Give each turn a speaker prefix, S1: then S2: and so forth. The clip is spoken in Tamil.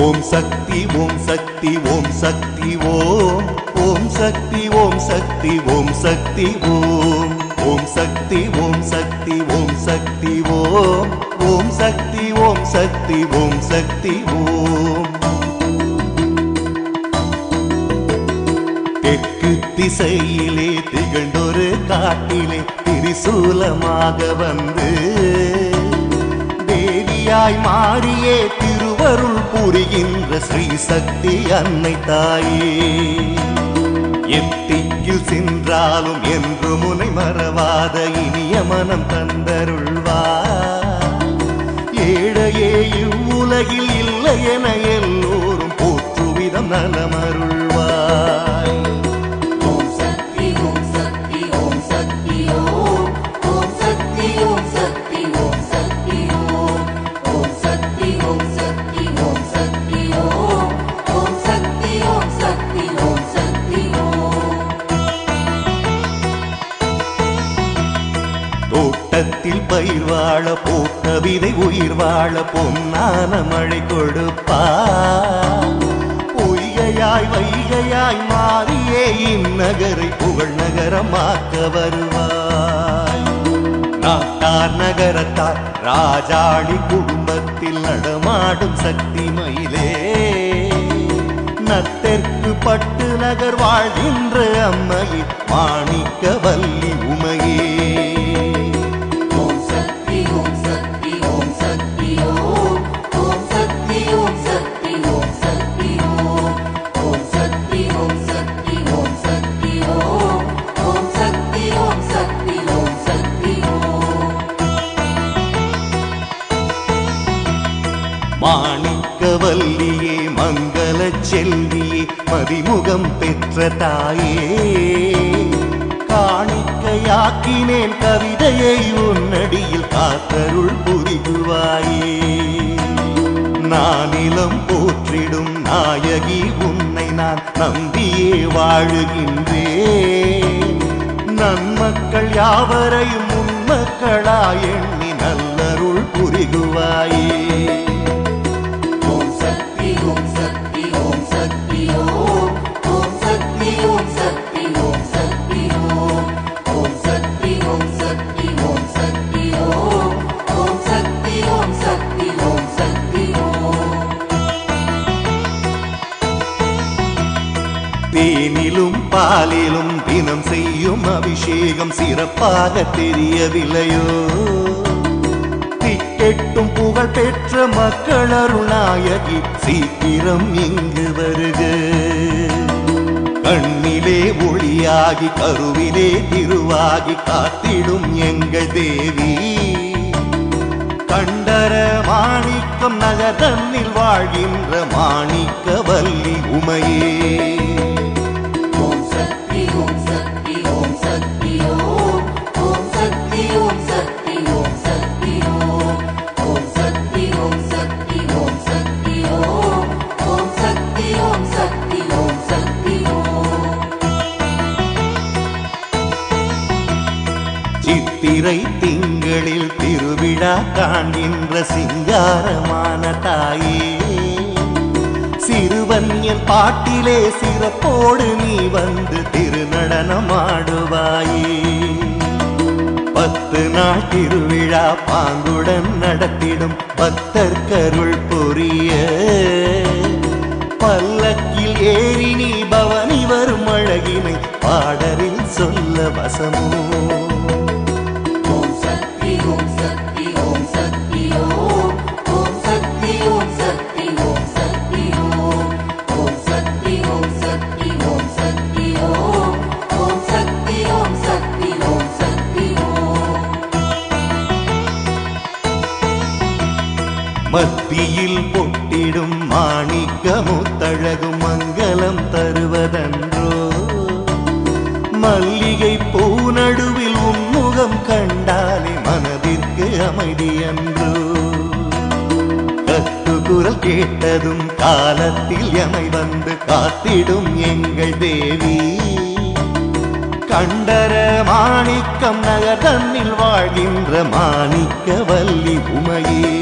S1: ஓம் சக்தி ஓம் சக்தி ஓம் சக்தி ஓம் ஓம் சக்தி ஓம் சக்தி ஓம் சக்தி ஓம் ஓம் சக்தி ஓம் சக்தி ஓம் சக்தி ஓம் ஓம் சக்தி ஓம் சக்தி ஓம் சக்தி ஓம். தெற்கு திசையிலே திகழ்ந்தொரு காட்டிலே திரிசூலமாக வந்து தேவியாய் மாறியே திருவருள் புரிகின்ற ஸ்ரீ சக்தி அன்னை தாயே. எத்திக்கில் சென்றாலும் என்று முனை மறவாத இனிய மனம் தந்தருள்வார். ஏழையே இவ்வுலகில் இல்லை என எல்லோரும் போற்றுவிதம் நலமருள்வாய்.
S2: ஓம் சக்தி ஓம் சக்தி ஓம் சக்தி ஓம் ஓம் சக்தி ஓம் சக்தி ஓம் சக்தி ஓம் ஓம் சக்தி ஓம் சக்தி ஓம் சக்தி ஓம் ஓம் சக்தி ஓம் சக்தி ஓம் சக்தி ஓம்.
S1: தோட்டத்தில் பயிர் வாழ போட்ட விதை உயிர் வாழ பொன்னான மழை கொடுப்பார். பொய்கையாய் வைகையாய் மாறியே இந்நகரை புகழ் நகரமாக்க வருவாய். நாட்டார் நகரத்தார் ராஜாளி குடும்பத்தில் நடமாடும் சக்தி மயிலே. நத்தெற்கு பட்டு நகர் வாழ்கின்ற அம்மையே மாணிக்க வல்லி உமையே.
S2: ஓம் சக்தி ஓம் சக்தி ஓம் சக்தி ஓம் ஓம் சக்தி ஓம் சக்தி ஓம் சக்தி ஓம் ஓம் சக்தி ஓம் சக்தி ஓம் சக்தி ஓம் ஓம் சக்தி ஓம் சக்தி ஓம் சக்தி ஓம்.
S1: மாணிக்க வல்லியே மங்கள செல்வியே மதிமுகம் பெற்ற தாயே. காணிக்கையாக்கினேன் கவிதையை உன்னடியில் காத்தருள் புரிகுவாயே. நானிலம் போற்றிடும் நாயகி உன்னை நான் நம்பியே வாழுகின்றேன். நன்மக்கள் யாவரையும் உன்மக்களாய் எண்ணி நல்லருள் புரிகுவாயே.
S2: ஓம் சக்தி ஓம் சக்தி ஓம் சக்தி ஓம் ஓம் சக்தி ஓம் சக்தி ஓம் சக்தி ஓம் ஓம் சக்தி ஓம் சக்தி ஓம் சக்தி ஓம் ஓம் சக்தி ஓம் சக்தி ஓம் சக்தி ஓம்.
S1: தேனிலும் பாலிலும் தினம் செய்யும் அபிஷேகம் சிறப்பாக தெரியவில்லையோ. திக்கெட்டும் புகழ் பெற்ற மக்கள் அருள்நாயகி சீக்கிரம் இங்கு வருக. கண்ணிலே ஒளியாகி கருவிலே திருவாகி காத்திடும் எங்கள் தேவி. கண்டர மாணிக்கம் நகர் தன்னில் வாழ்கின்ற மாணிக்க வல்லி உமையே.
S2: ஓம் சக்தி ஓம் சக்தி ஓம் சக்தி ஓம் ஓம் சக்தி ஓம் சக்தி ஓம் சக்தி ஓம் ஓம் சக்தி ஓம் சக்தி ஓம் சக்தி ஓம் ஓம் சக்தி ஓம் சக்தி ஓம் சக்தி ஓம்.
S1: சித்திரை திங்களில் திருவிழா காண்கின்ற சிங்காரமான தாயே. சிறுவன்யன் பாட்டிலே சிறப்போடு நீ வந்து திருநடனமாடுவாயே. 10 நாள் திருவிழா பாங்குடன் நடத்திடும் பக்தர்க்கருள் புரிய. பல்லக்கில் ஏறி நீ பவனி வரும் அழகினை பாடலில் சொல்ல வசமோ.
S2: ஓம் சக்தி ஓம் சக்தி ஓம் சக்தி ஓம் ஓம் சக்தி ஓம் சக்தி ஓம் சக்தி ஓம் ஓம் சக்தி ஓம் சக்தி ஓம் சக்தி ஓம் ஓம் சக்தி ஓம் சக்தி ஓம் சக்தி ஓம்.
S1: மத்தியில் பொட்டிடும் மாணிக்க முத்தழகும் மங்களம் தருவதன்றோ. மல்லிகை பூ நடுவில் உன்முகம் கண்டாலே மனதிற்கு அமைதியன்றோ. கட்டுக்குரல் கேட்டதும் காலத்தில் எமை வந்து காத்திடும் எங்கள் தேவி. கண்டர மாணிக்கம் நகர் தன்னில் வாழ்கின்ற மாணிக்க வல்லி உமையே.